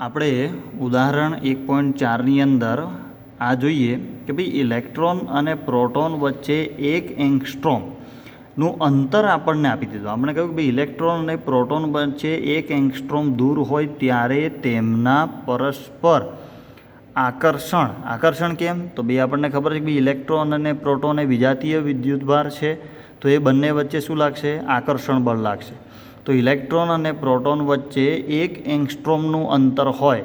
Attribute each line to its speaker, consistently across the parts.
Speaker 1: આપણે ઉદાહરણ 1.4ની અંદર આ જોઈએ કે ભાઈ ઇલેક્ટ્રોન અને પ્રોટોન વચ્ચે 1 એંગસ્ટ્રોમનું અંતર આપણને આપી દીધું. આપણે કહ્યું કે ભાઈ ઇલેક્ટ્રોન અને પ્રોટોન વચ્ચે 1 એંગસ્ટ્રોમ દૂર હોય ત્યારે તેમના પરસ્પર આકર્ષણ કેમ? તો ભાઈ આપણને ખબર છે કે ભાઈ ઇલેક્ટ્રોન અને પ્રોટોન એ વિજાતીય વિદ્યુતભાર છે, તો એ બંને વચ્ચે શું લાગશે? આકર્ષણ બળ લાગશે. તો ઇલેક્ટ્રોન અને પ્રોટોન વચ્ચે 1 એંગસ્ટ્રોમનું અંતર હોય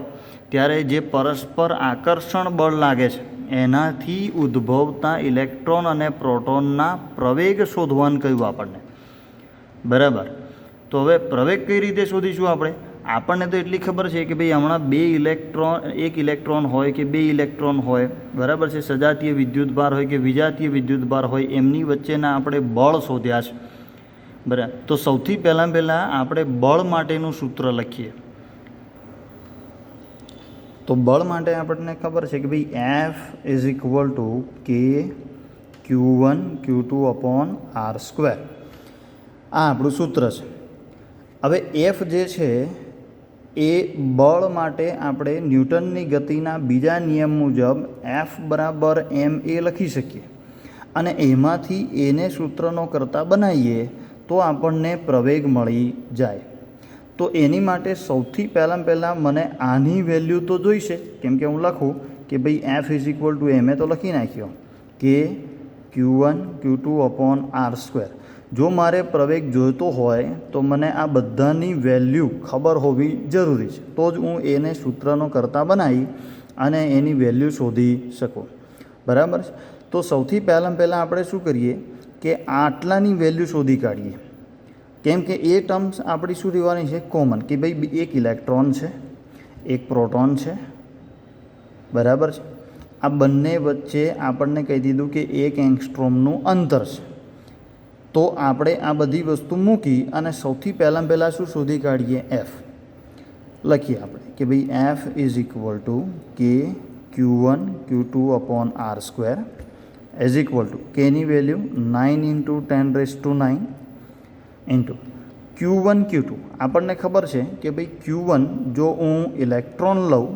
Speaker 1: ત્યારે જે પરસ્પર આકર્ષણ બળ લાગે છે એનાથી ઉદ્ભવતા ઇલેક્ટ્રોન અને પ્રોટોનના પ્રવેગ શોધવાનું કહ્યું આપણને. બરાબર. તો હવે પ્રવેગ કઈ રીતે શોધીશું આપણે? આપણને તો એટલી ખબર છે કે ભાઈ હમણાં એક ઇલેક્ટ્રોન હોય કે 2 ઇલેક્ટ્રોન હોય, બરાબર છે, સજાતીય વિદ્યુતભાર હોય કે વિજાતીય વિદ્યુતભાર હોય, એમની વચ્ચેના આપણે બળ શોધ્યા છે. બરાબર. તો સૌથી પહેલાં આપણે બળ માટેનું સૂત્ર લખીએ. તો બળ માટે આપણને ખબર છે કે ભાઈ F ઇઝ ઇક્વલ ટુ કે Q1 Q2 અપોન R². આ આપણું સૂત્ર છે. હવે F જે છે એ બળ માટે આપણે ન્યૂટનની ગતિના બીજા નિયમ મુજબ F બરાબર ma લખી શકીએ અને એમાંથી એને સૂત્રનો કરતા બનાવીએ તો આપણને પ્રવેગ મળી જાય. તો એની માટે સૌથી પહેલાં મને આની વેલ્યુ તો જોઈશે, કેમ કે હું લખું કે ભાઈ F is equal two ma તો લખી નાખ્યો કે Q1 Q2 અપોન R². જો મારે પ્રવેગ જોઈતો હોય તો મને આ બધાની વેલ્યુ ખબર હોવી જરૂરી છે, તો જ હું એને સૂત્રનો કરતા બનાવી અને એની વેલ્યુ શોધી શકું. બરાબર છે. તો સૌથી પહેલાં આપણે શું કરીએ કે આટલાની વેલ્યુ શોધી કાઢીએ, કેમ કે એ ટર્મ્સ આપણી શું રહેવાની છે? કોમન. કે ભાઈ એક ઇલેક્ટ્રોન છે, એક પ્રોટોન છે, બરાબર છે. આ બંને વચ્ચે આપણને કહી દીધું કે 1 એંગસ્ટ્રોમનું અંતર છે. તો આપણે આ બધી વસ્તુ મૂકી અને સૌથી પહેલાં શું શોધી કાઢીએ? F લખીએ આપણે કે ભાઈ F ઇઝ ઇક્વલ ટુ કે Q1 Q2 upon R² as equal to કેની વેલ્યુ 9 × 10⁹ ઇન્ટુ Q1 Q2. આપણને ખબર છે કે ભાઈ Q1 જો હું ઇલેક્ટ્રોન લઉં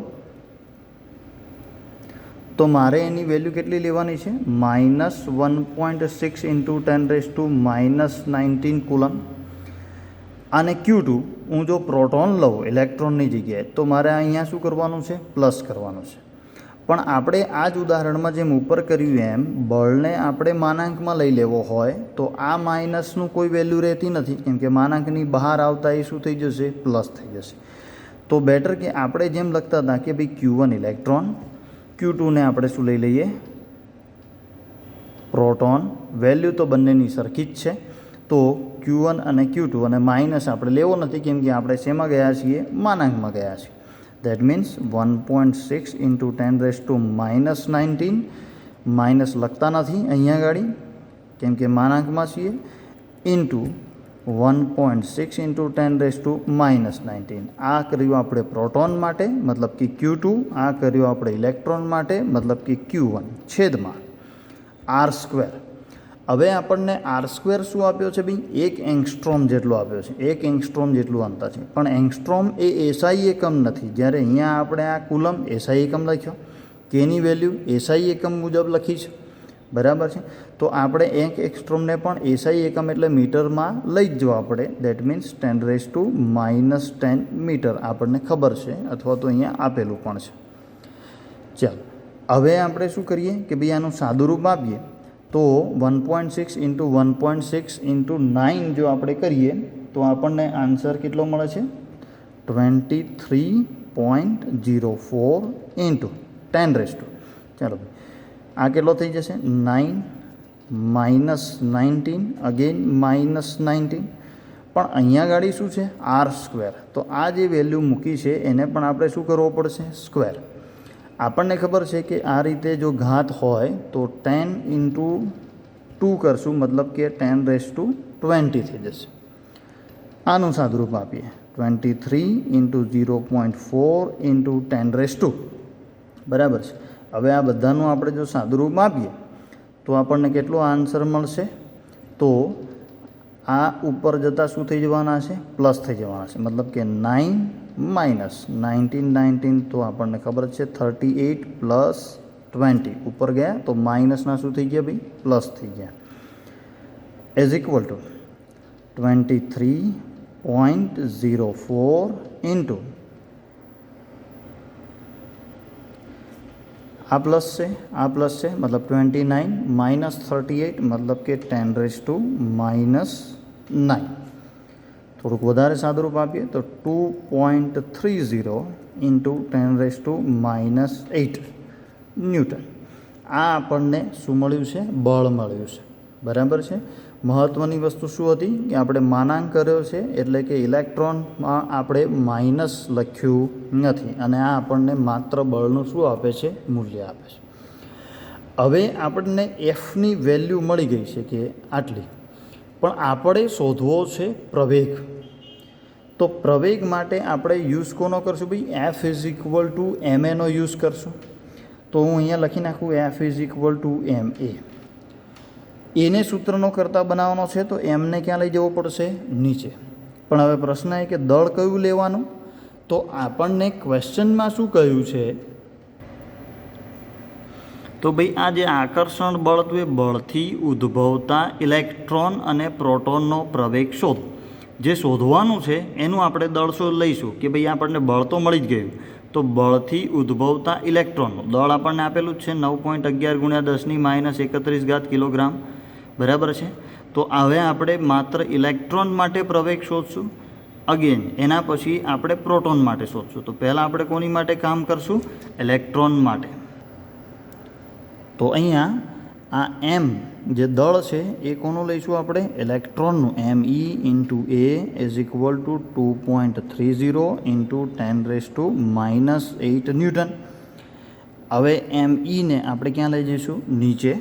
Speaker 1: તો મારે એની વેલ્યુ કેટલી લેવાની છે? -1.6 × 10⁻⁻19 કુલમ. અને Q2 હું જો પ્રોટોન લઉં ઇલેક્ટ્રોનની જગ્યાએ તો મારે અહીંયા શું કરવાનું છે? પ્લસ કરવાનું છે. પણ આપણે આ જ ઉદાહરણમાં જેમ ઉપર કર્યું એમ બળને આપણે માનાંકમાં લઈ લેવો હોય તો આ માઇનસનું કોઈ વેલ્યુ રહેતી નથી, કેમ કે માનાંકની બહાર આવતા એ શું થઈ જશે? પ્લસ થઈ જશે. તો બેટર કે આપણે જેમ લખતા હતા કે ભાઈ Q1 ઇલેક્ટ્રોન, Q2ને આપણે શું લઈ લઈએ? પ્રોટોન. વેલ્યુ તો બંનેની સરખી જ છે, તો Q1 અને Q2 અને માઇનસ આપણે લેવો નથી, કેમ કે આપણે શેમાં ગયા છીએ? માનાંકમાં ગયા છીએ. દેટ મીન્સ 1.6 × 10⁻⁻19 માઇનસ લખતા નથી અહીંયા ગાડી, કેમ કે માનાંકમાં છીએ, ઇન્ટુ 1.6 × 10⁻⁻19. આ કર્યું આપણે પ્રોટોન માટે, મતલબ કે Q2. આ કર્યું આપણે ઇલેક્ટ્રોન માટે, મતલબ કે Q1 છેદમાં R². હવે આપણને R² શું આપ્યો છે ભાઈ? 1 એંગસ્ટ્રોમ જેટલો આપ્યો છે. 1 એંગસ્ટ્રોમ જેટલું અંતર છે, પણ એંગસ્ટ્રોમ એ SI એકમ નથી. જ્યારે અહીંયા આપણે આ કુલમ SI એકમ લખ્યો, કેની વેલ્યુ SI એકમ મુજબ લખી છે, બરાબર છે. તો આપણે 1 એંગસ્ટ્રોમને પણ SI એકમ એટલે મીટરમાં લઈ જ જવા પડે. દેટ મીન્સ 10⁻−10 મીટર આપણને ખબર છે, અથવા તો અહીંયા આપેલું પણ છે. ચાલો હવે આપણે શું કરીએ કે ભાઈ આનું સાદુરૂપ આપીએ તો 1.6 × 1.6 × 9 જો આપણે કરીએ તો આપણને આન્સર કેટલો મળે છે? 23.04 ઇન્ટુ 10⁻. ચાલો આ કેટલો થઈ જશે? 9 -19 અગેન -19. પણ અહીંયા ગાડી શું છે? R². તો આ જે વેલ્યુ મૂકી છે એને પણ આપણે શું કરવો પડશે? સ્ક્વેર. આપણને ખબર છે કે આ રીતે જો ઘાત હોય તો 10 × 2 કરશું, મતલબ કે 10⁻20 થઈ જશે. આનું સાદુરૂપ આપીએ 23 × 0.4 × 10⁻². બરાબર છે. હવે આ બધાનું આપણે જો સાદુરૂપ આપીએ તો આપણને કેટલો આન્સર મળશે? તો આ ઉપર જતાં શું થઈ જવાના છે? પ્લસ થઈ જવાના છે. મતલબ કે 9 માઇનસ 19 તો આપણને ખબર છે 38 પ્લસ 20 ઉપર ગયા તો માઇનસના શું થઈ ગયા ભાઈ પ્લસ થઈ ગયા ઇઝ ઇક્વલ ટુ 23.04 ઇન્ટુ આ પ્લસ છે મતલબ 29 માઇનસ 38 મતલબ કે 10⁻⁹ થોડુંક વધારે સાદુરૂપ આપીએ તો 2.30 ઇન્ટુ 10⁻⁸ ન્યૂટન. આ આપણને શું મળ્યું છે બળ મળ્યું છે બરાબર છે. મહત્ત્વની વસ્તુ શું હતી કે આપણે માનાંક કર્યો છે એટલે કે ઇલેક્ટ્રોનમાં આપણે માઇનસ લખ્યું નથી અને આ આપણને માત્ર બળનું શું આપે છે મૂલ્ય આપે છે. હવે આપણને એફની વેલ્યુ મળી ગઈ છે કે આટલી, પણ આપણે શોધવો છે પ્રવેગ. તો પ્રવેગ માટે આપણે યુઝ કોનો કરશું ભાઈ એફ ઇઝ ઇક્વલ ટુ એમ એનો યુઝ કરશું. તો હું અહીંયા લખી નાખું એફ ઇઝ ઇક્વલ ટુ એમ એને સૂત્રનો કરતા બનાવવાનો છે તો એમને ક્યાં લઈ જવો પડશે નીચે. પણ હવે પ્રશ્ન એ કે દળ કયું લેવાનું, તો આપણને ક્વેશ્ચનમાં શું કહ્યું છે તો ભાઈ આ જે આકર્ષણ બળ હતું એ બળથી ઉદ્ભવતા ઇલેક્ટ્રોન અને પ્રોટોનનો પ્રવેગ શોધ. જે શોધવાનું છે એનું આપણે દળ શોધ લઈશું કે ભાઈ આપણને બળ તો મળી જ ગયું, તો બળથી ઉદ્ભવતા ઇલેક્ટ્રોનનું દળ આપણને આપેલું જ છે 9.11 × 10⁻31 કિલોગ્રામ બરાબર છે. તો હવે આપણે માત્ર ઇલેક્ટ્રોન માટે પ્રવેગ શોધશું. અગેન એના પછી આપણે પ્રોટોન માટે શોધશું. તો પહેલાં આપણે કોની માટે કામ કરશું ઇલેક્ટ્રોન માટે. તો અહીંયા આ એમ જે દળ છે એ કોનું લઈશું આપણે ઇલેક્ટ્રોનનું m e into a is equal to 2.30 into 10⁻⁸ newton. હવે એમ ઈને આપણે ક્યાં લઈ જઈશું નીચે.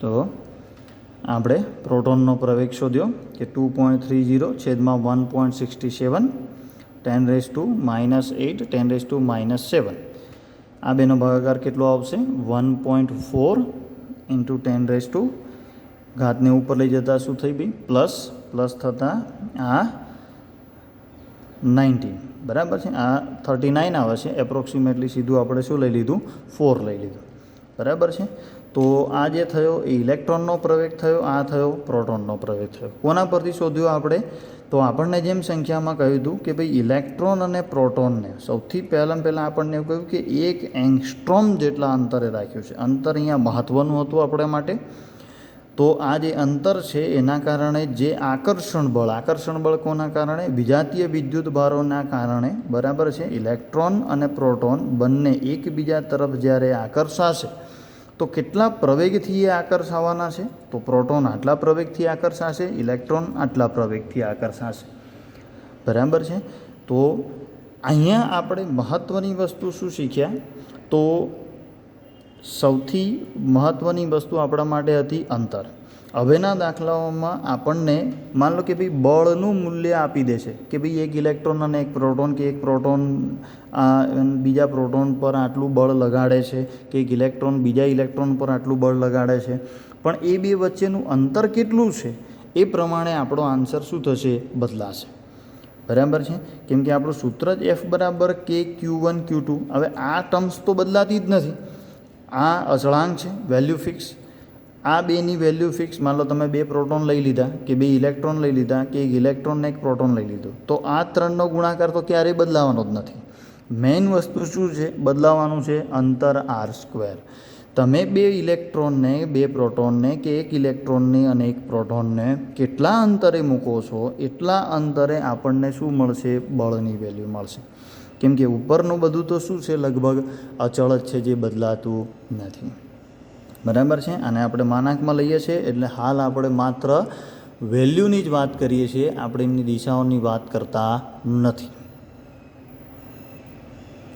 Speaker 1: તો આપણે પ્રોટોનનો પ્રવેગ શોધ્યો કે 2.30 છેદમાં 1.67 10⁻⁸ 10⁻⁷. આ બેનો ભાગાકાર કેટલો આવશે 1.4 ઇન્ટુ 10⁻⁷. ઘાતને ઉપર લઈ જતાં શું થઈ ભાઈ પ્લસ થતાં આ 19 બરાબર છે. આ 39 આવે છે એપ્રોક્સિમેટલી. સીધું આપણે શું લઈ લીધું 4 લઈ લીધું બરાબર છે. તો આ જે થયો એ ઇલેક્ટ્રોનનો પ્રવેગ થયો, આ થયો પ્રોટોનનો પ્રવેગ થયો. કોના પરથી શોધ્યો આપણે, તો આપણને જેમ સંખ્યામાં કહ્યું હતું કે ભાઈ ઇલેક્ટ્રોન અને પ્રોટોનને સૌથી પહેલાં આપણને એવું કહ્યું કે 1 એંગસ્ટ્રોમ જેટલા અંતરે રાખ્યું છે. અંતર અહીંયા મહત્ત્વનું હતું આપણા માટે. તો આ જે અંતર છે એના કારણે જે આકર્ષણ બળ કોના કારણે વિજાતીય વિદ્યુત ભારોના કારણે બરાબર છે. ઇલેક્ટ્રોન અને પ્રોટોન બંને એકબીજા તરફ જ્યારે આકર્ષાશે તો કેટલા પ્રવેગથી એ આકર્ષાવાના છે, તો પ્રોટોન આટલા પ્રવેગથી આકર્ષાશે, ઇલેક્ટ્રોન આટલા પ્રવેગથી આકર્ષાશે બરાબર છે. તો અહીંયા આપણે મહત્ત્વની વસ્તુ શું શીખ્યા, તો સૌથી મહત્ત્વની વસ્તુ આપણા માટે હતી અંતર. હવેના દાખલાઓમાં આપણને માન લો કે ભાઈ બળનું મૂલ્ય આપી દે છે કે ભાઈ એક ઇલેક્ટ્રોન અને એક પ્રોટોન, કે એક પ્રોટોન બીજા પ્રોટોન પર આટલું બળ લગાડે છે, કે એક ઇલેક્ટ્રોન બીજા ઇલેક્ટ્રોન પર આટલું બળ લગાડે છે. પણ એ બે વચ્ચેનું અંતર કેટલું છે એ પ્રમાણે આપણો આન્સર શું થશે બદલાશે બરાબર છે. કેમ કે આપણું સૂત્ર જ F બરાબર KQ1 Q2. હવે આ ટર્મ્સ તો બદલાતી જ નથી. આ અચળાંક છે, વેલ્યુ ફિક્સ. આ બેની વેલ્યુ ફિક્સ. માન લો તમે 2 પ્રોટોન લઈ લીધા કે 2 ઇલેક્ટ્રોન લઈ લીધા કે એક ઇલેક્ટ્રોન ને એક પ્રોટોન લઈ લીધો, તો આ 3નો ગુણાકાર તો ક્યારેય બદલાવાનો જ નથી. મેઇન વસ્તુ શું છે બદલાવાનું છે અંતર r². તમે 2 ઇલેક્ટ્રોનને 2 પ્રોટોનને કે એક ઇલેક્ટ્રોનને અને એક પ્રોટોનને કેટલા અંતરે મૂકો છો એટલા અંતરે આપણને શું મળશે બળની વેલ્યુ મળશે. કેમ કે ઉપરનું બધું તો શું છે લગભગ અચળ જ છે, જે બદલાતું નથી બરાબર છે. અને આપણે માનાંકમાં લઈએ છીએ એટલે હાલ આપણે માત્ર વેલ્યુની જ વાત કરીએ છીએ, આપણે એમની દિશાઓની વાત કરતા નથી.